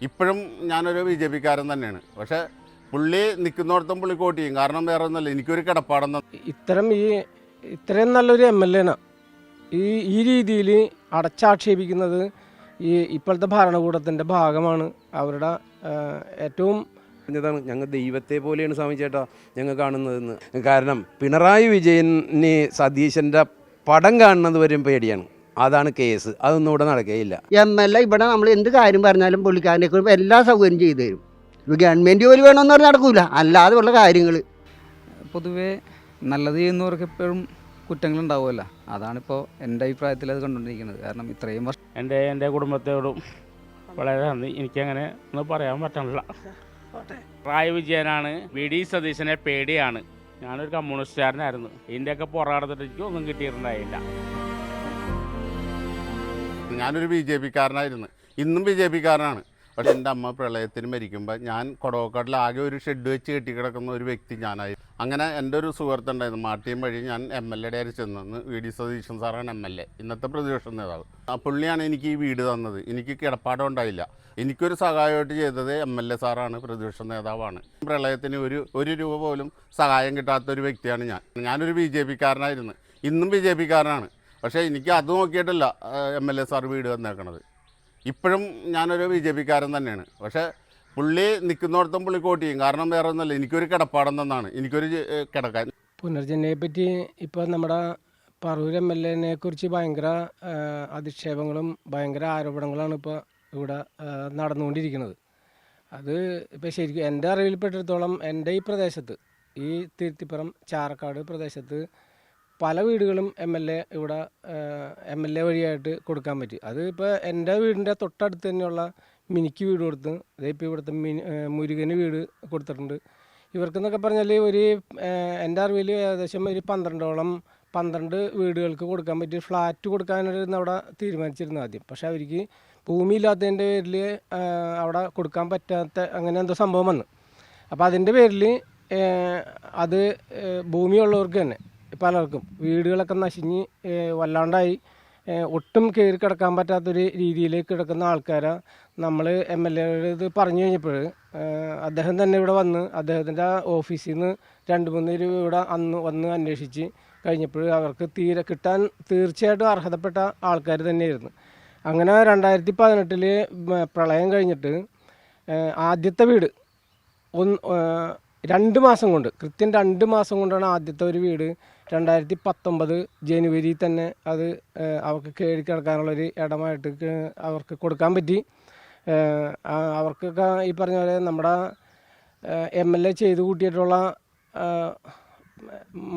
ഇപ്പോഴും ഞാനൊരു B J പിക്കാരൻ തന്നെയാണ്. പക്ഷേ പുള്ളി നിൽക്കുന്നിടത്തും പുള്ളി വോട്ട് ചെയ്യും. കാരണം വേറെ ഒന്നുമല്ല, എനിക്കൊരു കിടപ്പാടെന്ന്. ഇത്രയും നല്ലൊരു MLA ഈ രീതിയിൽ അടച്ചാക്ഷേപിക്കുന്നത് ഇപ്പോഴത്തെ ഭരണകൂടത്തിൻ്റെ ഭാഗമാണ്. അവരുടെ ഏറ്റവും ഞങ്ങൾ ദൈവത്തെ പോലെയാണ് സ്വാമി ചേട്ടാ ഞങ്ങൾ കാണുന്നതെന്ന്. കാരണം പിണറായി വിജയന് സതീശൻ്റെ പടം കാണുന്നത് വരെയും പേടിയാണ്. അതാണ് കേസ്. അതൊന്നും ഇവിടെ നടക്കുകയില്ല. MLA ഇവിടെ നമ്മൾ എന്ത് കാര്യം പറഞ്ഞാലും പുള്ളിക്കാരനെ എല്ലാ സൗകര്യം ചെയ്തു തരും. ഗവൺമെൻറ് ജോലി വേണമെന്ന് പറഞ്ഞാൽ നടക്കൂല, അല്ലാതെ ഉള്ള കാര്യങ്ങൾ. പൊതുവേ നല്ലത് ചെയ്യുന്നവർക്ക് എപ്പോഴും കുറ്റങ്ങളുണ്ടാവുമല്ലോ. അതാണിപ്പോൾ എൻ്റെ അഭിപ്രായത്തിൽ അത് കണ്ടുകൊണ്ടിരിക്കുന്നത്. കാരണം ഇത്രയും വർഷം എൻ്റെ കുടുംബത്തോടും വളരെ നന്ദി. എനിക്കങ്ങനെ ഒന്നും പറയാൻ പറ്റണില്ല. പിണറായി വിജയനാണ്, VD സതീശനെ പേടിയാണ്. ഞാനൊരു കമ്മ്യൂണിസ്റ്റുകാരനായിരുന്നു. ഇതിൻ്റെയൊക്കെ പുറകടത്തിട്ട് എനിക്ക് ഒന്നും കിട്ടിയിട്ടുണ്ടായില്ല. ഞാനൊരു ബി ജെ പിക്കാരനായിരുന്നു, ഇന്നും ബി ജെ പിക്കാരനാണ്. പക്ഷേ എൻ്റെ അമ്മ പ്രളയത്തിന് മരിക്കുമ്പോൾ ഞാൻ കൊടവക്കാട്ടിൽ ആകെ ഒരു ഷെഡ് വെച്ച് കെട്ടിക്കിടക്കുന്ന ഒരു വ്യക്തി ഞാനായിരുന്നു. അങ്ങനെ എൻ്റെ ഒരു സുഹൃത്തുണ്ടായിരുന്നു, മാട്ടിയും വഴി ഞാൻ MLA ആയി ചെന്നു. VD സതീശൻ സാറാണ് MLA, ഇന്നത്തെ പ്രതിപക്ഷ നേതാവ്. ആ പുള്ളിയാണ് എനിക്ക് ഈ വീട് തന്നത്. എനിക്ക് കിടപ്പാടം ഉണ്ടായില്ല. എനിക്കൊരു സഹായമായിട്ട് ചെയ്തത് MLA സാറാണ്, പ്രതിപക്ഷ നേതാവാണ്. പ്രളയത്തിന് ഒരു രൂപ പോലും സഹായം കിട്ടാത്തൊരു വ്യക്തിയാണ് ഞാനൊരു ബി ജെ പിക്കാരനായിരുന്നു, ഇന്നും ബി ജെ പിക്കാരനാണ്. പക്ഷേ എനിക്ക് അത് നോക്കിയിട്ടല്ല MLA സാർ വീട് തന്നേക്കണത്. ഇപ്പോഴും ഞാനൊരു ബി ജെ പിക്കാരൻ തന്നെയാണ്. പക്ഷേ പുള്ളി നിൽക്കുന്നിടത്തും പുള്ളി വോട്ട് ചെയ്യും. കാരണം വേറെ ഒന്നുമല്ല, എനിക്കൊരു കിടപ്പാടെന്നാണ്, എനിക്കൊരു കിടക്കാൻ. പുനർജനയെ പറ്റി ഇപ്പോൾ നമ്മുടെ പറവൂർ MLA കുറിച്ച് ഭയങ്കര അധിക്ഷേപങ്ങളും ഭയങ്കര ആരോപണങ്ങളാണ് ഇപ്പോൾ ഇവിടെ നടന്നുകൊണ്ടിരിക്കുന്നത്. അത് ഇപ്പോൾ ശരിക്കും എൻ്റെ അറിവിൽപ്പെട്ടിടത്തോളം എൻ്റെ ഈ പ്രദേശത്ത്, ഈ തിരുത്തിപ്പുറം ചാറക്കാട് പ്രദേശത്ത് പല വീടുകളും ഇവിടെ MLA വഴിയായിട്ട് കൊടുക്കാൻ പറ്റി. അത് ഇപ്പോൾ എൻ്റെ വീടിൻ്റെ തൊട്ടടുത്ത് തന്നെയുള്ള മിനിക്ക് വീട് കൊടുത്ത്, അതേപ്പോൾ ഇവിടുത്തെ മുരുകന് വീട് കൊടുത്തിട്ടുണ്ട്. ഇവർക്കെന്നൊക്കെ പറഞ്ഞാൽ എൻ്റെ അറിവിൽ ഏകദേശം ഒരു 12 വീടുകൾക്ക് കൊടുക്കാൻ പറ്റി ഫ്ലാറ്റ് കൊടുക്കാനായിരുന്നു അവിടെ തീരുമാനിച്ചിരുന്നത് ആദ്യം. പക്ഷേ അവർക്ക് ഭൂമിയില്ലാത്തതിൻ്റെ പേരിൽ അവിടെ കൊടുക്കാൻ പറ്റാത്ത അങ്ങനെ എന്തോ സംഭവം വന്നു. അപ്പോൾ അതിൻ്റെ പേരിൽ അത് ഭൂമിയുള്ളവർക്ക് തന്നെ പലർക്കും വീടുകളൊക്കെ നശിഞ്ഞ് വല്ലാണ്ടായി ഒട്ടും കയറി കിടക്കാൻ പറ്റാത്തൊരു രീതിയിലേക്ക് കിടക്കുന്ന ആൾക്കാരെ നമ്മൾ MLA ഇത് പറഞ്ഞു കഴിഞ്ഞപ്പോൾ അദ്ദേഹം തന്നെ ഇവിടെ വന്ന് അദ്ദേഹത്തിൻ്റെ ഓഫീസിൽ നിന്ന് 2-3 പേര് ഇവിടെ വന്ന് അന്വേഷിച്ച് കഴിഞ്ഞപ്പോൾ അവർക്ക് കിട്ടാൻ തീർച്ചയായിട്ടും അർഹതപ്പെട്ട ആൾക്കാർ തന്നെയായിരുന്നു. അങ്ങനെ 2018 പ്രളയം കഴിഞ്ഞിട്ട് ആദ്യത്തെ വീട് 2 മാസം കൊണ്ട്, കൃത്യം 2 മാസം കൊണ്ടാണ് ആദ്യത്തെ ഒരു വീട് 2019 ജനുവരി തന്നെ അത് അവർക്ക് കയറി കിടക്കാനുള്ളൊരു ഇടമായിട്ട് അവർക്ക് കൊടുക്കാൻ പറ്റി. അവർക്കൊക്കെ ഈ പറഞ്ഞ പോലെ നമ്മുടെ MLA ചെയ്തു കൂട്ടിയിട്ടുള്ള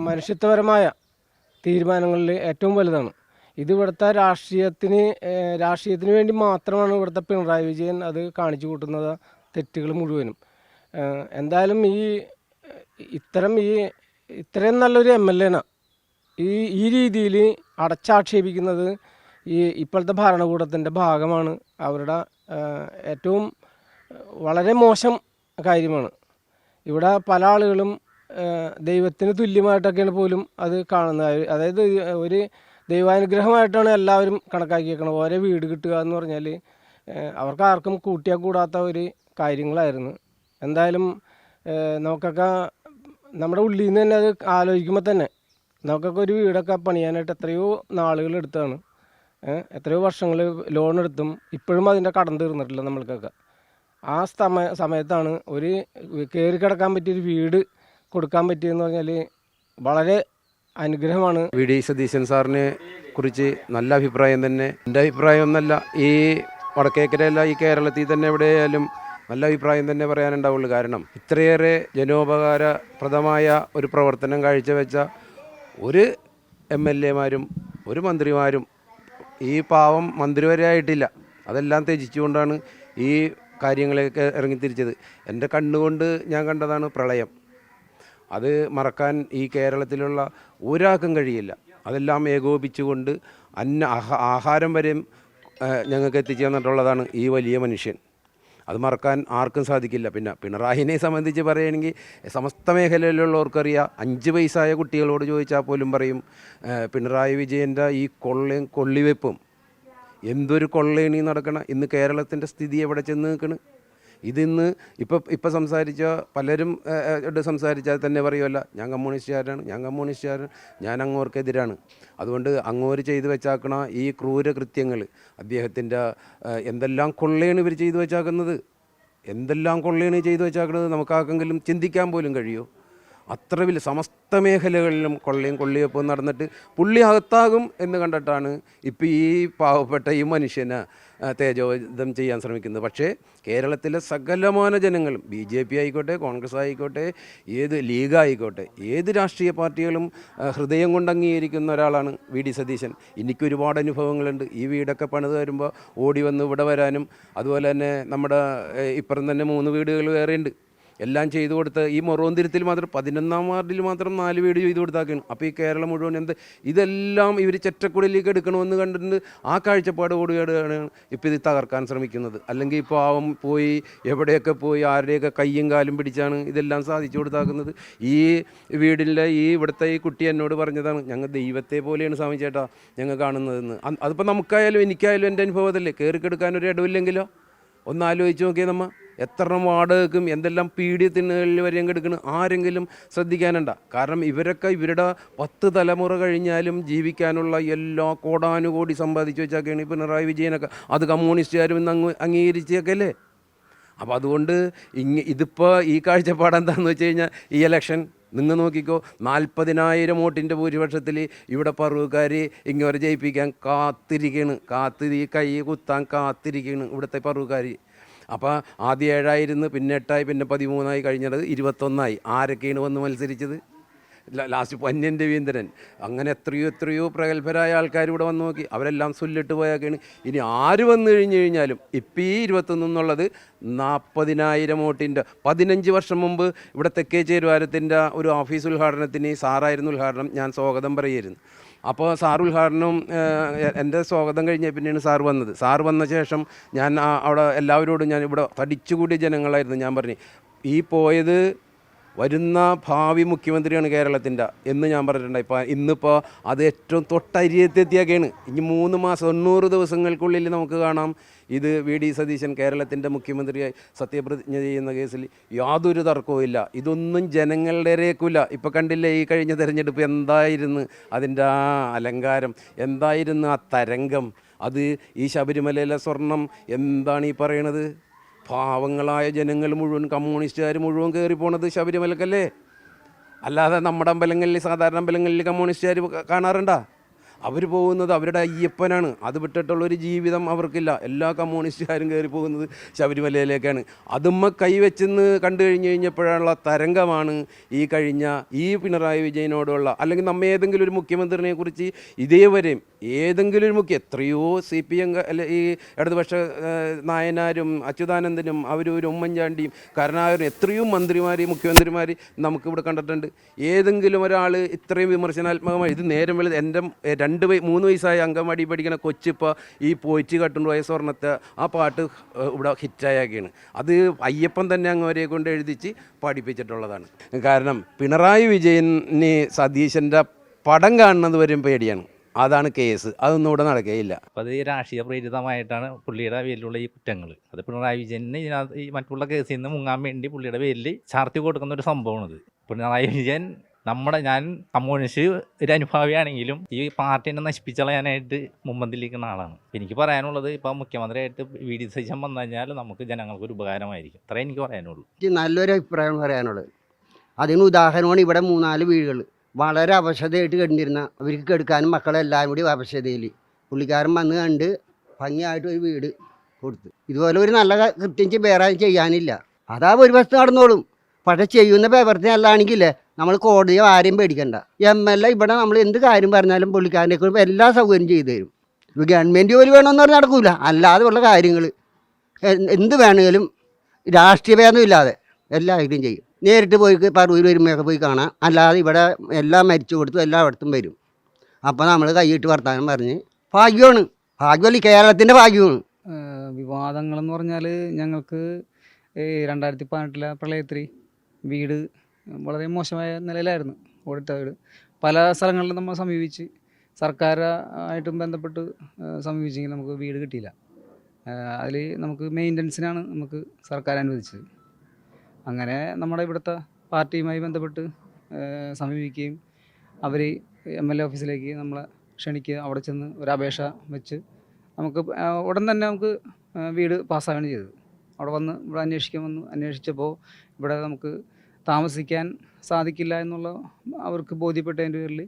മനുഷ്യത്വപരമായ തീരുമാനങ്ങളിൽ ഏറ്റവും വലുതാണ്. ഇത് ഇവിടുത്തെ രാഷ്ട്രീയത്തിന് വേണ്ടി മാത്രമാണ് ഇവിടുത്തെ പിണറായി വിജയൻ അത് കാണിച്ചു കൂട്ടുന്നത് തെറ്റുകൾ മുഴുവനും. എന്തായാലും ഇത്രയും നല്ലൊരു MLA ഈ രീതിയിൽ അടച്ചാക്ഷേപിക്കുന്നത് ഇപ്പോഴത്തെ ഭരണകൂടത്തിൻ്റെ ഭാഗമാണ്. അവരുടെ ഏറ്റവും വളരെ മോശം കാര്യമാണ്. ഇവിടെ പല ആളുകളും ദൈവത്തിന് തുല്യമായിട്ടൊക്കെയാണ് പോലും അത് കാണുന്നത്. അതായത് ഒരു ദൈവാനുഗ്രഹമായിട്ടാണ് എല്ലാവരും കണക്കാക്കിയേക്കുന്നത്. ഓരോ വീട് കിട്ടുക എന്ന് പറഞ്ഞാൽ അവർക്ക് ആർക്കും കൂട്ടിയാൽ കൂടാത്ത ഒരു കാര്യങ്ങളായിരുന്നു. എന്തായാലും നമുക്കൊക്കെ നമ്മുടെ ഉള്ളിൽ നിന്ന് തന്നെ അത് ആലോചിക്കുമ്പോൾ തന്നെ നമുക്കൊക്കെ ഒരു വീടൊക്കെ പണിയാനായിട്ട് എത്രയോ നാളുകൾ എടുത്താണ്, എത്രയോ വർഷങ്ങൾ ലോൺ എടുത്തും ഇപ്പോഴും അതിൻ്റെ കടം തീർന്നിട്ടില്ല നമ്മൾക്കൊക്കെ. ആ സമയത്താണ് ഒരു കയറി കിടക്കാൻ പറ്റിയൊരു വീട് കൊടുക്കാൻ പറ്റിയെന്ന് പറഞ്ഞാൽ വളരെ അനുഗ്രഹമാണ്. VD സതീശൻ സാറിനെ കുറിച്ച് നല്ല അഭിപ്രായം തന്നെ. എൻ്റെ അഭിപ്രായം ഒന്നല്ല, ഈ വടക്കേക്കരയല്ല, ഈ കേരളത്തിൽ തന്നെ എവിടെയായാലും നല്ല അഭിപ്രായം തന്നെ പറയാനുണ്ടാവുള്ളൂ. കാരണം ഇത്രയേറെ ജനോപകാരപ്രദമായ ഒരു പ്രവർത്തനം കാഴ്ചവെച്ച ഒരു MLA മാരും ഒരു മന്ത്രിമാരും ഈ പാവം മന്ത്രി വരെ ആയിട്ടില്ല. അതെല്ലാം ത്യജിച്ചുകൊണ്ടാണ് ഈ കാര്യങ്ങളൊക്കെ ഇറങ്ങിത്തിരിച്ചത്. എൻ്റെ കണ്ണുകൊണ്ട് ഞാൻ കണ്ടതാണ് പ്രളയം. അത് മറക്കാൻ ഈ കേരളത്തിലുള്ള ഒരാൾക്കും കഴിയില്ല. അതെല്ലാം ഏകോപിച്ചുകൊണ്ട് ആഹാരം വരെയും ഞങ്ങൾക്ക് എത്തിച്ചു തന്നിട്ടുള്ളതാണ് ഈ വലിയ മനുഷ്യൻ. അത് മറക്കാൻ ആർക്കും സാധിക്കില്ല. പിന്നെ പിണറായിനെ സംബന്ധിച്ച് പറയുകയാണെങ്കിൽ സമസ്ത മേഖലയിലുള്ളവർക്കറിയാം. 5 വയസ്സായ കുട്ടികളോട് ചോദിച്ചാൽ പോലും പറയും പിണറായി വിജയൻ്റെ ഈ കൊള്ളിവെപ്പും എന്തൊരു കൊള്ളേണി നടക്കണം. ഇന്ന് കേരളത്തിൻ്റെ സ്ഥിതി എവിടെ ചെന്ന് നിൽക്കണ്? ഇതിന്ന് ഇപ്പം സംസാരിച്ച പലരും സംസാരിച്ചാൽ തന്നെ പറയുമല്ല, ഞാൻ കമ്മ്യൂണിസ്റ്റുകാരൻ, ഞാൻ അങ്ങോർക്കെതിരാണ്. അതുകൊണ്ട് അങ്ങോര് ചെയ്തു വെച്ചാക്കണ ഈ ക്രൂര കൃത്യങ്ങൾ, അദ്ദേഹത്തിൻ്റെ എന്തെല്ലാം കൊള്ളയാണ് ഇവർ ചെയ്തു വെച്ചാക്കുന്നത്, നമുക്കാർക്കെങ്കിലും ചിന്തിക്കാൻ പോലും കഴിയുമോ? അത്ര വലിയ സമസ്ത മേഖലകളിലും കൊള്ളിയപ്പം നടന്നിട്ട് പുള്ളി അകത്താകും എന്ന് കണ്ടിട്ടാണ് ഇപ്പം ഈ പാവപ്പെട്ട ഈ മനുഷ്യനെ തേജോവധം ചെയ്യാൻ ശ്രമിക്കുന്നത്. പക്ഷേ കേരളത്തിലെ സകലമാന ജനങ്ങളും, BJP ആയിക്കോട്ടെ, കോൺഗ്രസ് ആയിക്കോട്ടെ, ഏത് ലീഗായിക്കോട്ടെ, ഏത് രാഷ്ട്രീയ പാർട്ടികളും ഹൃദയം കൊണ്ട് അംഗീകരിക്കുന്ന ഒരാളാണ് VD സതീശൻ. എനിക്ക് ഒരുപാട് അനുഭവങ്ങളുണ്ട്. ഈ വീടൊക്കെ പണിത് വരുമ്പോൾ ഓടി വന്ന് ഇവിടെ വരാനും, അതുപോലെ തന്നെ നമ്മുടെ ഇപ്പുറം തന്നെ 3 വീടുകൾ വേറെയുണ്ട്, എല്ലാം ചെയ്തു കൊടുത്ത് ഈ മൊറോന്തിരത്തിൽ മാത്രം 11ാം വാർഡിൽ മാത്രം 4 വീട് ചെയ്തു കൊടുത്താക്കാണ്. അപ്പോൾ ഈ കേരളം മുഴുവൻ ഇതെല്ലാം ഇവർ ചെറ്റക്കുടലിലേക്ക് എടുക്കണമെന്ന് കണ്ടിട്ട് ആ കാഴ്ചപ്പാട് ഓടുകയാണ് ഇപ്പോൾ ഇത് തകർക്കാൻ ശ്രമിക്കുന്നത്. അല്ലെങ്കിൽ ഇപ്പോൾ അവൻ പോയി എവിടെയൊക്കെ പോയി ആരുടെയൊക്കെ കയ്യും കാലും പിടിച്ചാണ് ഇതെല്ലാം സാധിച്ചു കൊടുത്താക്കുന്നത്. ഈ വീടിൻ്റെ ഇവിടുത്തെ ഈ കുട്ടി എന്നോട് പറഞ്ഞതാണ്, ഞങ്ങൾ ദൈവത്തെ പോലെയാണ് സ്വാമി ചേട്ടാ ഞങ്ങൾ കാണുന്നതെന്ന്. അതിപ്പോൾ നമുക്കായാലും എനിക്കായാലും എൻ്റെ അനുഭവത്തില്ലേ, കയറിക്കെടുക്കാനൊരു ഇടവില്ലെങ്കിലോ ഒന്ന് ആലോചിച്ച് നോക്കിയേ നമ്മ. എത്ര വാടകയ്ക്കും എന്തെല്ലാം പീഡിയത്തിനുകളിൽ വരെയും എടുക്കണം, ആരെങ്കിലും ശ്രദ്ധിക്കാനുണ്ട? കാരണം ഇവരൊക്കെ ഇവരുടെ 10 തലമുറ കഴിഞ്ഞാലും ജീവിക്കാനുള്ള എല്ലാ കോടാനുകോടി സമ്പാദിച്ചു വെച്ചാൽ പിണറായി വിജയനൊക്കെ അത് കമ്മ്യൂണിസ്റ്റുകാരും ഇന്ന് അംഗീകരിച്ചൊക്കെ അല്ലേ. അപ്പോൾ അതുകൊണ്ട് ഇതിപ്പോൾ ഈ കാഴ്ചപ്പാട് എന്താണെന്ന് വെച്ച് കഴിഞ്ഞാൽ ഈ ഇലക്ഷൻ നിങ്ങൾ നോക്കിക്കോ, 40,000 വോട്ടിൻ്റെ ഭൂരിപക്ഷത്തിൽ ഇവിടെ പറവൂക്കാർ ഇങ്ങോട്ട് ജയിപ്പിക്കാൻ കൈ കുത്താൻ കാത്തിരിക്കുകയാണ് ഇവിടുത്തെ പറവൂക്കാർ. അപ്പോൾ ആദ്യം 7 പിന്നെ 8 പിന്നെ 13 കഴിഞ്ഞത് 21. ആരൊക്കെയാണ് വന്ന് മത്സരിച്ചത്? ലാസ്റ്റ് പൊന്നൻ രവീന്ദ്രൻ, അങ്ങനെ എത്രയോ പ്രഗത്ഭരായ ആൾക്കാർ ഇവിടെ വന്ന് നോക്കി, അവരെല്ലാം സുല്ലിട്ട് പോയാൽ ഇനി ആര് വന്നു കഴിഞ്ഞാലും ഇപ്പം ഈ 21 എന്നുള്ളത് 40,000 വോട്ടിൻ്റെ 15 വർഷം മുമ്പ് ഇവിടെ തെക്കേ ചേരുവാരത്തിൻ്റെ ഒരു ഓഫീസ് ഉദ്ഘാടനത്തിന് സാറായിരുന്നു ഉദ്ഘാടനം, ഞാൻ സ്വാഗതം പറയായിരുന്നു. അപ്പോൾ സാർ ഉദ്ഘാടനം എൻ്റെ സ്വാഗതം കഴിഞ്ഞ പിന്നെയാണ് സാർ വന്ന ശേഷം ഞാൻ അവിടെ എല്ലാവരോടും, ഞാൻ ഇവിടെ തടിച്ചുകൂടിയ ജനങ്ങളായിരുന്നു, ഞാൻ പറഞ്ഞു ഈ പോയത് വരുന്ന ഭാവി മുഖ്യമന്ത്രിയാണ് കേരളത്തിൻ്റെ എന്ന് ഞാൻ പറഞ്ഞിട്ടുണ്ട്. ഇന്നിപ്പോൾ അത് ഏറ്റവും തൊട്ടരിയത്തെത്തിയൊക്കെയാണ്. ഇനി 3 മാസം 90 ദിവസങ്ങൾക്കുള്ളിൽ നമുക്ക് കാണാം ഇത് VD സതീശൻ കേരളത്തിൻ്റെ മുഖ്യമന്ത്രിയായി സത്യപ്രതിജ്ഞ ചെയ്യുന്ന കേസിൽ യാതൊരു തർക്കവും ഇല്ല. ഇതൊന്നും ജനങ്ങളുടെ രേക്കില്ല. ഇപ്പോൾ കണ്ടില്ലേ ഈ കഴിഞ്ഞ തെരഞ്ഞെടുപ്പ് എന്തായിരുന്നു അതിൻ്റെ ആ അലങ്കാരം, എന്തായിരുന്നു ആ തരംഗം. അത് ഈ ശബരിമലയിലെ സ്വർണം എന്താണ് ഈ പറയണത്? പാവങ്ങളായ ജനങ്ങൾ മുഴുവൻ, കമ്മ്യൂണിസ്റ്റുകാർ മുഴുവൻ കയറിപ്പോണത് ശബരിമലക്കല്ലേ. അല്ലാതെ നമ്മുടെ അമ്പലങ്ങളിൽ, സാധാരണ അമ്പലങ്ങളിൽ കമ്മ്യൂണിസ്റ്റുകാർ കാണാറുണ്ടോ? അവർ പോകുന്നത് അവരുടെ അയ്യപ്പനാണ്. അത് വിട്ടിട്ടുള്ളൊരു ജീവിതം അവർക്കില്ല. എല്ലാ കമ്മ്യൂണിസ്റ്റുകാരും കയറി പോകുന്നത് ശബരിമലയിലേക്കാണ്. അതുമ്മ കൈവച്ചെന്ന് കണ്ടു കഴിഞ്ഞപ്പോഴുള്ള തരംഗമാണ് ഈ കഴിഞ്ഞ ഈ പിണറായി വിജയനോടുള്ള, അല്ലെങ്കിൽ നമ്മ ഏതെങ്കിലും ഒരു മുഖ്യമന്ത്രിനെ കുറിച്ച് ഇതേവരെയും ഏതെങ്കിലും ഒരു എത്രയോ CPM അല്ലെ ഈ ഇടതുപക്ഷ നായനാരും അച്യുതാനന്ദനും അവരൊരു ഉമ്മൻചാണ്ടിയും കരുണാകരനും എത്രയോ മുഖ്യമന്ത്രിമാർ നമുക്കിവിടെ കണ്ടിട്ടുണ്ട്. ഏതെങ്കിലും ഒരാൾ ഇത്രയും വിമർശനാത്മകമായി ഇത് നേരം വലുത് എൻ്റെ 2-3 വയസ്സായ അങ്കമാടി പഠിക്കുന്ന കൊച്ചിപ്പോൾ ഈ പോയിച്ച് കട്ടുണ്ടുപോയ സ്വർണ്ണത്തെ ആ പാട്ട് ഇവിടെ ഹിറ്റായൊക്കെയാണ്. അത് അയ്യപ്പൻ തന്നെ അങ്ങവരെ കൊണ്ട് എഴുതിച്ച് പഠിപ്പിച്ചിട്ടുള്ളതാണ്. കാരണം പിണറായി വിജയന് സതീശൻ്റെ പടം കാണുന്നത് വരെയും പേടിയാണ്. അതാണ് കേസ്. അതൊന്നും ഇവിടെ നടക്കുകയില്ല. അപ്പോൾ അത് ഈ രാഷ്ട്രീയ പ്രേരിതമായിട്ടാണ് പുള്ളിയുടെ പേരിലുള്ള ഈ കുറ്റങ്ങൾ. അത് പിണറായി വിജയന് ഇതിനകത്ത് ഈ മറ്റുള്ള കേസിൽ നിന്ന് മുങ്ങാൻ വേണ്ടി പുള്ളിയുടെ പേരിൽ ചാർത്തി കൊടുക്കുന്ന ഒരു സംഭവമാണിത്. പിണറായി വിജയൻ ഞാൻ കമ്മ്യൂണിസ്റ്റ് ഒരു അനുഭാവിയാണെങ്കിലും ഈ പാർട്ടിനെ നശിപ്പിച്ചളയാനായിട്ട് മുമ്പന്തിലിരിക്കുന്ന ആളാണ്. എനിക്ക് പറയാനുള്ളത്, ഇപ്പോൾ മുഖ്യമന്ത്രിയായിട്ട് VD സതീശൻ വന്നു കഴിഞ്ഞാൽ നമുക്ക് ജനങ്ങൾക്ക് ഒരു ഉപകാരമായിരിക്കും. അത്രേ എനിക്ക് പറയാനുള്ളൂ. നല്ലൊരു അഭിപ്രായം പറയാനുള്ളത്. അതിന് ഉദാഹരണമാണ് ഇവിടെ 3-4 വീടുകൾ വളരെ അവശതയായിട്ട് കണ്ടിരുന്ന, അവർക്ക് കെടുക്കാനും മക്കളെല്ലാം കൂടി അവശതയിൽ പുള്ളിക്കാരൻ വന്ന് കണ്ട് ഭംഗിയായിട്ട് ഒരു വീട് കൊടുത്തു. ഇതുപോലെ ഒരു നല്ല കൃത്യം വേറെ ചെയ്യാനില്ല. അതാ ഒരു വസ്തു നടന്നോളും. പക്ഷേ ചെയ്യുന്ന പ്രവർത്തി അല്ലാണെങ്കിലേ നമ്മൾ കോടതിയോ ആരെയും പേടിക്കണ്ട. MLA ഇവിടെ നമ്മൾ എന്ത് കാര്യം പറഞ്ഞാലും പുള്ളിക്കാരനെ കൊണ്ട് എല്ലാ സൗകര്യം ചെയ്തു തരും. ഇപ്പോൾ ഗവൺമെൻറ് ജോലി വേണമെന്ന് പറഞ്ഞാൽ നടക്കില്ല. അല്ലാതെ ഉള്ള കാര്യങ്ങൾ എന്ത് വേണമെങ്കിലും രാഷ്ട്രീയ ഭേദമില്ലാതെ എല്ലാ ഐഡിയും ചെയ്യും. നേരിട്ട് പോയി പറവൂർ വരുമ്പോഴൊക്കെ പോയി കാണാം. അല്ലാതെ ഇവിടെ എല്ലാം മരിച്ചു കൊടുത്തു എല്ലായിടത്തും വരും. അപ്പോൾ നമ്മൾ കൈയിട്ട് വർത്താനം പറഞ്ഞ് ഭാഗ്യമാണ്. ഭാഗ്യമല്ല, കേരളത്തിൻ്റെ ഭാഗ്യമാണ്. വിവാദങ്ങളെന്ന് പറഞ്ഞാൽ ഞങ്ങൾക്ക് 2018 പ്രളയത്തിൽ വീട് വളരെ മോശമായ നിലയിലായിരുന്നു. ഓടിട്ട വീട് പല സ്ഥലങ്ങളിലും നമ്മൾ സമീപിച്ച് സർക്കാരായിട്ടും ബന്ധപ്പെട്ട് സമീപിച്ചെങ്കിൽ നമുക്ക് വീട് കിട്ടിയില്ല. അതിൽ നമുക്ക് മെയിൻ്റനൻസിനാണ് നമുക്ക് സർക്കാർ അനുവദിച്ചത്. അങ്ങനെ നമ്മുടെ ഇവിടുത്തെ പാർട്ടിയുമായി ബന്ധപ്പെട്ട് സമീപിക്കുകയും അവർ MLA ഓഫീസിലേക്ക് നമ്മളെ ക്ഷണിക്കുക, അവിടെ ചെന്ന് ഒരു അപേക്ഷ വെച്ച് നമുക്ക് ഉടൻ തന്നെ നമുക്ക് വീട് പാസ്സാവുകയാണ് ചെയ്തത്. അവിടെ വന്ന് ഇവിടെ അന്വേഷിച്ചപ്പോൾ ഇവിടെ നമുക്ക് താമസിക്കാൻ സാധിക്കില്ല എന്നുള്ള അവർക്ക് ബോധ്യപ്പെട്ടതിൻ്റെ പേരിൽ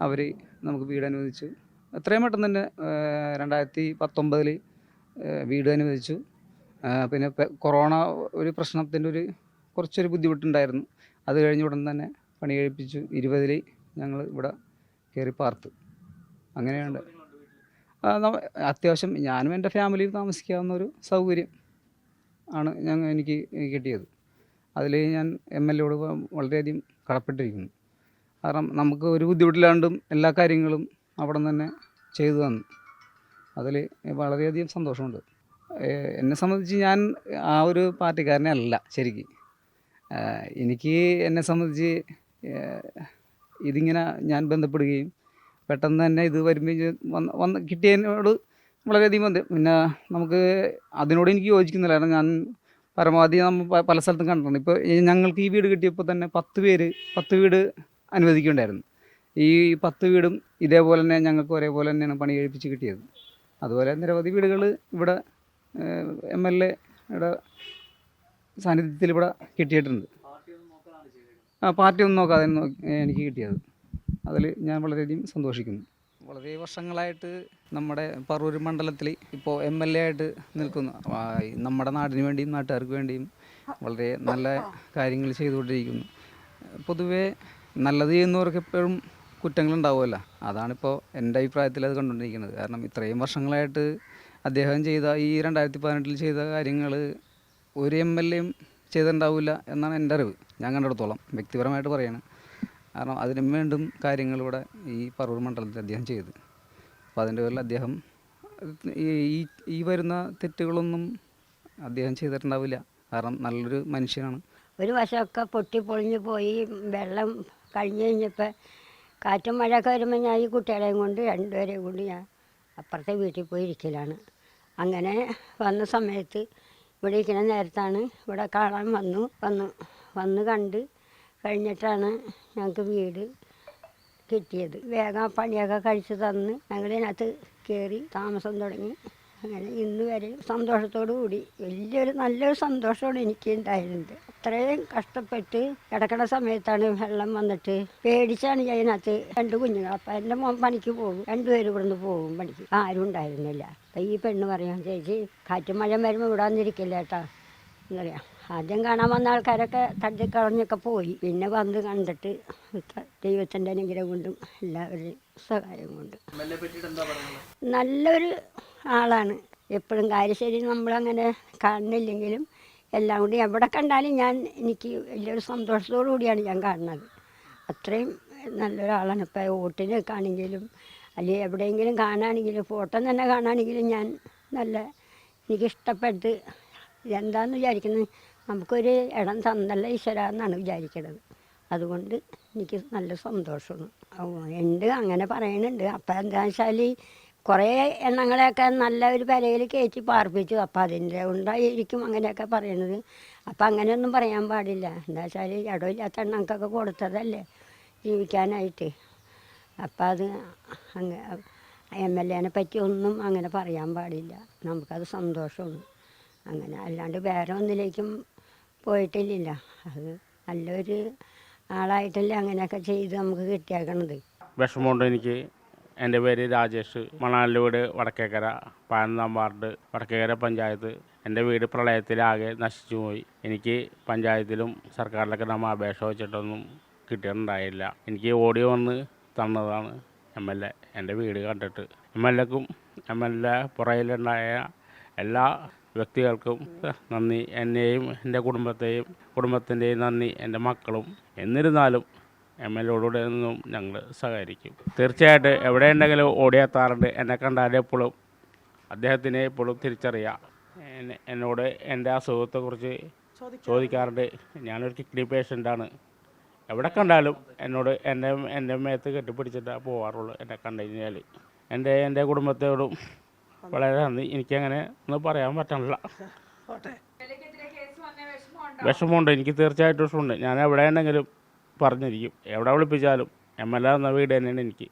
അവർ നമുക്ക് വീട് അനുവദിച്ചു. എത്രയും പെട്ടെന്ന് തന്നെ 2019 വീട് അനുവദിച്ചു. പിന്നെ കൊറോണ ഒരു പ്രശ്നത്തിൻ്റെ കുറച്ചൊരു ബുദ്ധിമുട്ടുണ്ടായിരുന്നു. അത് കഴിഞ്ഞ് ഉടൻ തന്നെ പണി കഴിപ്പിച്ചു. 20 ഞങ്ങൾ ഇവിടെ കയറി പാർത്ത്. അങ്ങനെയുണ്ട്. അത്യാവശ്യം ഞാനും എൻ്റെ ഫാമിലിയും താമസിക്കാവുന്ന ഒരു സൗകര്യം ആണ് എനിക്ക് കിട്ടിയത്. അതിൽ ഞാൻ MLAയോട് വളരെയധികം കടപ്പെട്ടിരിക്കുന്നു. കാരണം നമുക്ക് ഒരു ബുദ്ധിമുട്ടില്ലാണ്ടും എല്ലാ കാര്യങ്ങളും അവിടെ നിന്ന് തന്നെ ചെയ്തു തന്നു. അതിൽ വളരെയധികം സന്തോഷമുണ്ട്. എന്നെ സംബന്ധിച്ച് ഞാൻ ആ ഒരു പാർട്ടിക്കാരനെ അല്ല ശരിക്ക്. എനിക്ക് എന്നെ സംബന്ധിച്ച് ഇതിങ്ങനെ ഞാൻ ബന്ധപ്പെടുകയും പെട്ടെന്ന് തന്നെ ഇത് വന്ന് കിട്ടിയതിനോട് വളരെയധികം പിന്നെ നമുക്ക് അതിനോട് എനിക്ക് യോജിക്കുന്നില്ല. കാരണം ഞാൻ പരമാവധി നമ്മൾ പല സ്ഥലത്തും കണ്ടിട്ടുണ്ട്. ഇപ്പോൾ ഞങ്ങൾക്ക് ഈ വീട് കിട്ടിയപ്പോൾ തന്നെ 10 വീട് അനുവദിക്കുകയുണ്ടായിരുന്നു. ഈ 10 വീടും ഇതേപോലെ തന്നെ ഞങ്ങൾക്ക് ഒരേപോലെ തന്നെയാണ് പണി കഴിപ്പിച്ച് കിട്ടിയത്. അതുപോലെ നിരവധി വീടുകൾ ഇവിടെ MLAയുടെ സാന്നിധ്യത്തിൽ ഇവിടെ കിട്ടിയിട്ടുണ്ട്. പാർട്ടി ഒന്നും നോക്കാതെ എനിക്ക് കിട്ടിയത്. അതിൽ ഞാൻ വളരെയധികം സന്തോഷിക്കുന്നു. വളരെ വർഷങ്ങളായിട്ട് നമ്മുടെ പറവൂർ മണ്ഡലത്തിൽ ഇപ്പോൾ MLA ആയിട്ട് നിൽക്കുന്നു. നമ്മുടെ നാടിന് വേണ്ടിയും നാട്ടുകാർക്ക് വേണ്ടിയും വളരെ നല്ല കാര്യങ്ങൾ ചെയ്തുകൊണ്ടിരിക്കുന്നു. പൊതുവേ നല്ലത് ചെയ്യുന്നവർക്ക് എപ്പോഴും കുറ്റങ്ങളുണ്ടാവുമല്ലോ. അതാണിപ്പോൾ എൻ്റെ അഭിപ്രായത്തിൽ അത് കണ്ടുകൊണ്ടിരിക്കുന്നത്. കാരണം ഇത്രയും വർഷങ്ങളായിട്ട് അദ്ദേഹം ചെയ്ത ഈ 2018 ചെയ്ത കാര്യങ്ങൾ ഒരു MLAയും ചെയ്തിട്ടുണ്ടാവില്ല എന്നാണ് എൻ്റെ അറിവ്. ഞാൻ കണ്ടിടത്തോളം വ്യക്തിപരമായിട്ട് പറയാണ്. കാരണം അതിനും വേണ്ടും കാര്യങ്ങളിവിടെ ഈ പറവൂർ മണ്ഡലത്തിൽ അദ്ദേഹം ചെയ്തു. അപ്പോൾ അതിൻ്റെ പേരിൽ അദ്ദേഹം ഈ വരുന്ന തെറ്റുകളൊന്നും അദ്ദേഹം ചെയ്തിട്ടുണ്ടാവില്ല. കാരണം നല്ലൊരു മനുഷ്യനാണ്. ഒരു വശമൊക്കെ പൊട്ടിപ്പൊളിഞ്ഞ് പോയി. വെള്ളം കഴിഞ്ഞ് കഴിഞ്ഞപ്പോൾ കാറ്റും മഴയൊക്കെ വരുമ്പോൾ ഞാൻ ഈ കുട്ടികളെയും കൊണ്ട് രണ്ടുപേരെയും കൊണ്ട് ഞാൻ അപ്പുറത്തെ വീട്ടിൽ പോയി ഇരിക്കലാണ്. അങ്ങനെ വന്ന സമയത്ത് ഇവിടെ ഇരിക്കുന്ന നേരത്താണ് ഇവിടെ കാണാൻ വന്ന് കണ്ട് കഴിഞ്ഞിട്ടാണ് ഞങ്ങൾക്ക് വീട് കിട്ടിയത്. വേഗം പണിയൊക്കെ കഴിച്ച് തന്ന് ഞങ്ങളിതിനകത്ത് കയറി താമസം തുടങ്ങി. അങ്ങനെ ഇന്ന് വരെ സന്തോഷത്തോടു കൂടി നല്ലൊരു സന്തോഷമാണ് എനിക്ക് ഉണ്ടായിരുന്നത്. അത്രയും കഷ്ടപ്പെട്ട് കിടക്കണ സമയത്താണ് വെള്ളം വന്നിട്ട് പേടിച്ചാണ് ഞാൻ ഇതിനകത്ത് 2 കുഞ്ഞുങ്ങൾ. അപ്പം എൻ്റെ മോൻ പണിക്ക് പോകും, 2 പേരും ഇവിടുന്ന് പോകും പണിക്ക്. ആരും ഉണ്ടായിരുന്നില്ല. അപ്പം ഈ പെണ്ണ് പറയാം, ചേച്ചി കാറ്റും മഴ വരുമ്പോൾ ഇവിടെ വന്നിരിക്കില്ല കേട്ടോ എന്നറിയാം. ആദ്യം കാണാൻ വന്ന ആൾക്കാരൊക്കെ തട്ടിക്കളഞ്ഞൊക്കെ പോയി. പിന്നെ വന്ന് കണ്ടിട്ട് ദൈവത്തിൻ്റെ അനുഗ്രഹം കൊണ്ടും എല്ലാവരുടെയും സഹായം കൊണ്ടും നല്ലൊരു ആളാണ്. എപ്പോഴും കാര്യശരി നമ്മളങ്ങനെ കാണുന്നില്ലെങ്കിലും എല്ലാം കൂടി എവിടെ കണ്ടാലും എനിക്ക് വലിയൊരു സന്തോഷത്തോടു കൂടിയാണ് ഞാൻ കാണുന്നത്. അത്രയും നല്ലൊരാളാണ്. ഇപ്പോൾ വോട്ടിനൊക്കെ ആണെങ്കിലും അല്ലെങ്കിൽ എവിടെയെങ്കിലും കാണുകയാണെങ്കിലും ഫോട്ടോ തന്നെ കാണുകയാണെങ്കിലും ഞാൻ എനിക്കിഷ്ടപ്പെട്ട് എന്താണെന്ന് വിചാരിക്കുന്നത്, നമുക്കൊരു ഇടം തന്നല്ല ഈശ്വര എന്നാണ് വിചാരിക്കുന്നത്. അതുകൊണ്ട് എനിക്ക് നല്ല സന്തോഷമാണ്. ഉണ്ട് അങ്ങനെ പറയുന്നുണ്ട്. അപ്പം എന്താണെന്ന് വെച്ചാൽ കുറേ എണ്ണങ്ങളെയൊക്കെ നല്ല ഒരു പെരയിൽ കയറ്റി പാർപ്പിച്ചു. അപ്പം അതിൻ്റെ ഉണ്ടായിരിക്കും അങ്ങനെയൊക്കെ പറയണത്. അപ്പം അങ്ങനെയൊന്നും പറയാൻ പാടില്ല. എന്താ വെച്ചാൽ ഇടമില്ലാത്ത എണ്ണങ്ങൾക്കൊക്കെ കൊടുത്തതല്ലേ ജീവിക്കാനായിട്ട്. അപ്പം അത് MLAനെ പറ്റി ഒന്നും അങ്ങനെ പറയാൻ പാടില്ല. നമുക്കത് സന്തോഷമാണ്. അങ്ങനെ അല്ലാണ്ട് വേറെ ഒന്നിലേക്കും പോയിട്ടില്ല. അത് നല്ലൊരു ആളായിട്ടല്ലേ അങ്ങനെയൊക്കെ ചെയ്ത് നമുക്ക് കിട്ടിയേക്കണത്. വിഷമമുണ്ട് എനിക്ക്. എൻ്റെ പേര് രാജേഷ്. മണാലൂട് വടക്കേക്കര 15 വാർഡ് വടക്കേക്കര പഞ്ചായത്ത്. എൻ്റെ വീട് പ്രളയത്തിലാകെ നശിച്ചു പോയി. എനിക്ക് പഞ്ചായത്തിലും സർക്കാരിലൊക്കെ നമ്മൾ അപേക്ഷ വെച്ചിട്ടൊന്നും കിട്ടിയിട്ടുണ്ടായില്ല. എനിക്ക് ഓടി വന്ന് തന്നതാണ് MLA. എൻ്റെ വീട് കണ്ടിട്ട് MLAക്കും MLA പുറയിലുണ്ടായ എല്ലാ വ്യക്തികൾക്കും നന്ദി. എന്നെയും എൻ്റെ കുടുംബത്തിൻ്റെയും നന്ദി. എൻ്റെ മക്കളും. എന്നിരുന്നാലും MLAയോടുകൂടെ നിന്നും ഞങ്ങൾ സഹകരിക്കും. തീർച്ചയായിട്ടും എവിടെയുണ്ടെങ്കിലും ഓടിയെത്താറുണ്ട്. എന്നെ കണ്ടാൽ എപ്പോഴും അദ്ദേഹത്തിനെ എപ്പോഴും തിരിച്ചറിയാം. എന്നോട് എൻ്റെ അസുഖത്തെക്കുറിച്ച് ചോദിക്കാറുണ്ട്. ഞാനൊരു കിഡ്നി പേഷ്യൻ്റാണ്. എവിടെ കണ്ടാലും എന്നോട് എൻ്റെ മേത്ത് കെട്ടിപ്പിടിച്ചിട്ടാണ് പോകാറുള്ളൂ എന്നെ കണ്ടു കഴിഞ്ഞാൽ. എൻ്റെ കുടുംബത്തോടും വളരെ നന്ദി. എനിക്കങ്ങനെ ഒന്നും പറയാൻ പറ്റണില്ല. വിഷമമുണ്ട്, എനിക്ക് തീർച്ചയായിട്ടും വിഷമമുണ്ട്. ഞാൻ എവിടെ ഉണ്ടെങ്കിലും പറഞ്ഞിരിക്കും, എവിടെ വിളിപ്പിച്ചാലും. MLA എന്ന വീട് തന്നെയാണ് എനിക്ക്.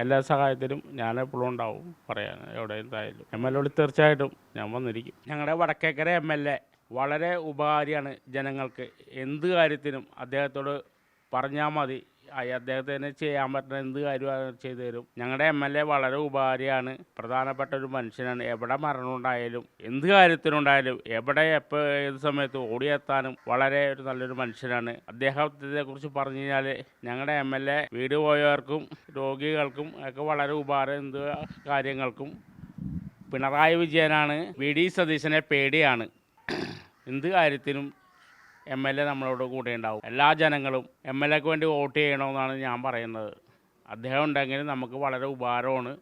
എല്ലാ സഹായത്തിനും ഞാൻ എപ്പോഴും ഉണ്ടാവും പറയാൻ. എവിടെ എന്തായാലും MLA തീർച്ചയായിട്ടും ഞാൻ വന്നിരിക്കും. ഞങ്ങളുടെ വടക്കേക്കര MLA വളരെ ഉപകാരിയാണ് ജനങ്ങൾക്ക്. എന്ത് കാര്യത്തിനും അദ്ദേഹത്തോട് പറഞ്ഞാൽ മതി, അദ്ദേഹത്തിന് ചെയ്യാൻ പറ്റുന്ന എന്ത് കാര്യവും ചെയ്തു തരും. ഞങ്ങളുടെ MLA വളരെ ഉപകാരിയാണ്, പ്രധാനപ്പെട്ട ഒരു മനുഷ്യനാണ്. എവിടെ മരണം ഉണ്ടായാലും എന്ത് കാര്യത്തിനുണ്ടായാലും എവിടെ എപ്പോൾ ഏത് സമയത്ത് ഓടിയെത്താനും വളരെ ഒരു നല്ലൊരു മനുഷ്യനാണ്. അദ്ദേഹത്തെ കുറിച്ച് പറഞ്ഞു കഴിഞ്ഞാൽ ഞങ്ങളുടെ MLA വീട് പോയവർക്കും രോഗികൾക്കും ഒക്കെ വളരെ ഉപകാരം. എന്ത് കാര്യങ്ങൾക്കും പിണറായി വിജയനാണ്. VD സതീശനെ പേടിയാണ്. എന്ത് കാര്യത്തിനും MLA നമ്മളോട് കൂടെ ഉണ്ടാവും. എല്ലാ ജനങ്ങളും MLAക്ക് വേണ്ടി വോട്ട് ചെയ്യണമെന്നാണ് ഞാൻ പറയുന്നത്. അദ്ദേഹം ഉണ്ടെങ്കിൽ നമുക്ക് വളരെ ഉപകാരമാണ്.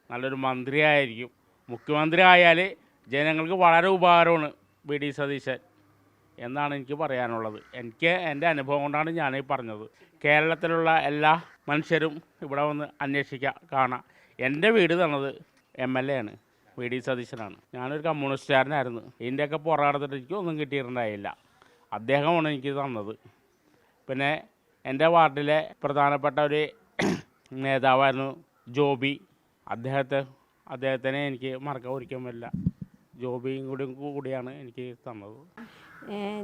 നല്ലൊരു മന്ത്രിയായിരിക്കും. മുഖ്യമന്ത്രി ആയാൽ ജനങ്ങൾക്ക് വളരെ ഉപകാരമാണ് VD സതീശൻ എന്നാണ് എനിക്ക് പറയാനുള്ളത്. എനിക്ക് എൻ്റെ അനുഭവം കൊണ്ടാണ് ഞാനീ പറഞ്ഞത്. കേരളത്തിലുള്ള എല്ലാ മനുഷ്യരും ഇവിടെ വന്ന് അന്വേഷിക്കുക, കാണാം. എൻ്റെ വീട് തന്നത് MLA ആണ്, VD സതീശനാണ്. ഞാനൊരു കമ്മ്യൂണിസ്റ്റുകാരനായിരുന്നു. ഇതിൻ്റെയൊക്കെ പുറകെടുത്തിട്ട് എനിക്കൊന്നും കിട്ടിയിട്ടുണ്ടായില്ല. അദ്ദേഹമാണ് എനിക്ക് തന്നത്. പിന്നെ എൻ്റെ വാർഡിലെ പ്രധാനപ്പെട്ട ഒരു നേതാവായിരുന്നു ജോബി. അദ്ദേഹത്തിനെ എനിക്ക് മറക്കാൻ ഒരിക്കലും പറ്റില്ല. ജോബിയും കൂടിയാണ് എനിക്ക് തന്നത്.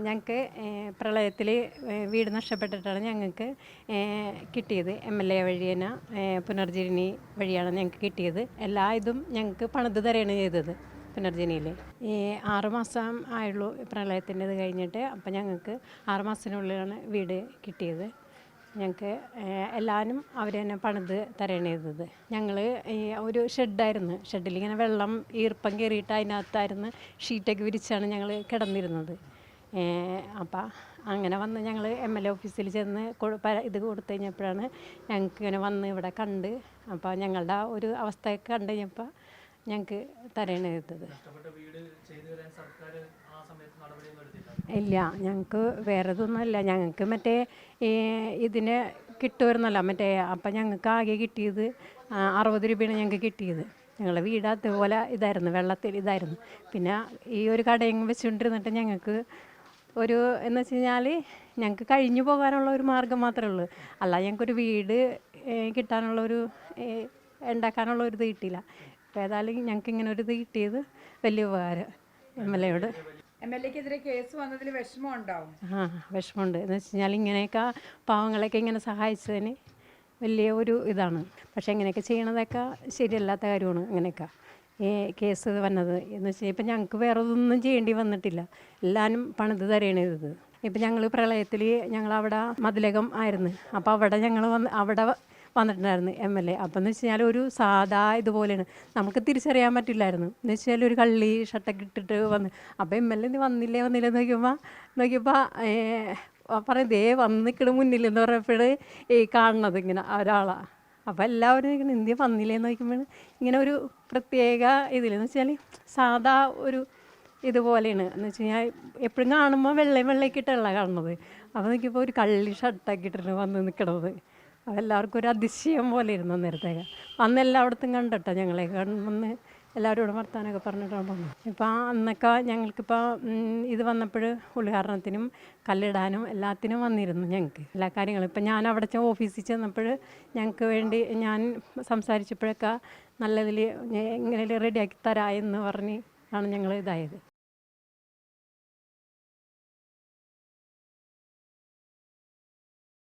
ഞങ്ങൾക്ക് പ്രളയത്തിൽ വീട് നഷ്ടപ്പെട്ടിട്ടാണ് ഞങ്ങൾക്ക് കിട്ടിയത്. MLA വഴി തന്നെ പുനർജനി വഴിയാണ് ഞങ്ങൾക്ക് കിട്ടിയത്. എല്ലാ ഇതും ഞങ്ങൾക്ക് പണിത് തരുകയാണ് ചെയ്തത്. പുനർജനിയിൽ 6 മാസം ആയുള്ളൂ പ്രളയത്തിൻ്റെത് കഴിഞ്ഞിട്ട്. അപ്പം ഞങ്ങൾക്ക് 6 മാസത്തിനുള്ളിലാണ് വീട് കിട്ടിയത്. ഞങ്ങൾക്ക് എല്ലാവരും അവർ തന്നെ പണിത് തരണം ചെയ്തത്. ഞങ്ങൾ ഒരു ഷെഡായിരുന്നു. ഷെഡിൽ ഇങ്ങനെ വെള്ളം ഈർപ്പം കയറിയിട്ട് അതിനകത്തായിരുന്നു ഷീറ്റൊക്കെ വിരിച്ചാണ് ഞങ്ങൾ കിടന്നിരുന്നത്. അപ്പം അങ്ങനെ വന്ന് ഞങ്ങൾ MLA ഓഫീസിൽ ചെന്ന് ഇത് കൊടുത്തു കഴിഞ്ഞപ്പോഴാണ് ഞങ്ങൾക്ക് ഇങ്ങനെ വന്ന് ഇവിടെ കണ്ട്. അപ്പോൾ ഞങ്ങളുടെ ഒരു അവസ്ഥയൊക്കെ കണ്ടു കഴിഞ്ഞപ്പോൾ ഞങ്ങൾക്ക് തരണം ചെയ്തത്. ഇല്ല, ഞങ്ങൾക്ക് വേറെ ഇതൊന്നുമല്ല. ഞങ്ങൾക്ക് മറ്റേ ഇതിന് കിട്ടുമായിരുന്നല്ലോ മറ്റേ. അപ്പം ഞങ്ങൾക്ക് ആകെ കിട്ടിയത് 60 രൂപയാണ് ഞങ്ങൾക്ക് കിട്ടിയത്. ഞങ്ങളുടെ വീട് അതുപോലെ ഇതായിരുന്നു, വെള്ളത്തിൽ ഇതായിരുന്നു. പിന്നെ ഈ ഒരു കടയും വെച്ചുകൊണ്ടിരുന്നിട്ട് ഞങ്ങൾക്ക് ഒരു എന്ന് വെച്ച് കഴിഞ്ഞാൽ ഞങ്ങൾക്ക് കഴിഞ്ഞു പോകാനുള്ള ഒരു മാർഗം മാത്രമേ ഉള്ളൂ. അല്ല ഞങ്ങൾക്കൊരു വീട് കിട്ടാനുള്ളൊരു ഉണ്ടാക്കാനുള്ള ഒരു ഇത് കിട്ടിയില്ല. അപ്പോൾ ഏതായാലും ഞങ്ങൾക്ക് ഇങ്ങനെ ഒരു ഇത് കിട്ടിയത് വലിയ ഉപകാരം MLAയോട്. MLAക്കെതിരെ കേസ് വന്നതിൽ വിഷമം ഉണ്ടാവും? വിഷമമുണ്ട്. എന്ന് വെച്ച് കഴിഞ്ഞാൽ ഇങ്ങനെയൊക്കെ പാവങ്ങളെയൊക്കെ ഇങ്ങനെ സഹായിച്ചതിന് വലിയ ഒരു ഇതാണ്. പക്ഷേ ഇങ്ങനെയൊക്കെ ചെയ്യണതൊക്കെ ശരിയല്ലാത്ത കാര്യമാണ്. ഇങ്ങനെയൊക്കെ ഈ കേസ് വന്നത് എന്ന് വെച്ചാൽ ഇപ്പം ഞങ്ങൾക്ക് വേറെ ഒന്നും ചെയ്യേണ്ടി വന്നിട്ടില്ല. എല്ലാവരും പണിത് തരുകയാണ് ചെയ്തത്. ഇപ്പം ഞങ്ങൾ പ്രളയത്തിൽ ഞങ്ങളവിടെ മതിലകം ആയിരുന്നു. അപ്പോൾ അവിടെ ഞങ്ങൾ അവിടെ വന്നിട്ടുണ്ടായിരുന്നു MLA. അപ്പം എന്ന് വെച്ച് കഴിഞ്ഞാൽ ഒരു സാധാ ഇതുപോലെയാണ്, നമുക്ക് തിരിച്ചറിയാൻ പറ്റില്ലായിരുന്നു. എന്ന് വെച്ച് കഴിഞ്ഞാൽ ഒരു കള്ളി ഷർട്ടൊക്കെ ഇട്ടിട്ട് വന്ന്. അപ്പോൾ MLA വന്നില്ലേ നോക്കിയപ്പോൾ പറയും ദേ വന്ന് നിൽക്കണ മുന്നിലെന്ന് പറഞ്ഞപ്പോൾ ഈ കാണുന്നത് ഇങ്ങനെ ഒരാളാണ്. അപ്പോൾ എല്ലാവരും ഇങ്ങനെ ഇന്ത്യ വന്നില്ലേന്ന് നോക്കുമ്പോൾ ഇങ്ങനെ ഒരു പ്രത്യേക ഇതിലെന്ന് വെച്ചാൽ സാധാ ഒരു ഇതുപോലെയാണ്. എന്ന് വെച്ച് കഴിഞ്ഞാൽ എപ്പോഴും കാണുമ്പോൾ വെള്ളയൊക്കെ ഇട്ടല്ല കാണുന്നത്. അപ്പോൾ നോക്കിയപ്പോൾ ഒരു കള്ളി ഷർട്ടൊക്കെ ഇട്ടിട്ട് വന്ന് നിൽക്കണത്. അതെല്ലാവർക്കും ഒരു അതിശയം പോലെ ഇരുന്നു അന്നേരത്തേക്ക്. അന്ന് എല്ലായിടത്തും കണ്ടിട്ടോ ഞങ്ങളെ വന്ന് എല്ലാവരോടും വർത്താനമൊക്കെ പറഞ്ഞിട്ടാണ് പോകുന്നത്. ഇപ്പം അന്നൊക്കെ ഞങ്ങൾക്കിപ്പോൾ ഇത് വന്നപ്പോൾ ഉദ്ഘാടനത്തിനും കല്ലിടാനും എല്ലാത്തിനും വന്നിരുന്നു ഞങ്ങൾക്ക് എല്ലാ കാര്യങ്ങളും. ഇപ്പം ഞാൻ അവിടെ ഓഫീസിൽ ചെന്നപ്പോൾ ഞങ്ങൾക്ക് വേണ്ടി ഞാൻ സംസാരിച്ചപ്പോഴൊക്കെ നല്ലതിൽ ഇങ്ങനെ റെഡിയാക്കി തരാമെന്ന് പറഞ്ഞ് ആണ് ഞങ്ങൾ ഇതായത്.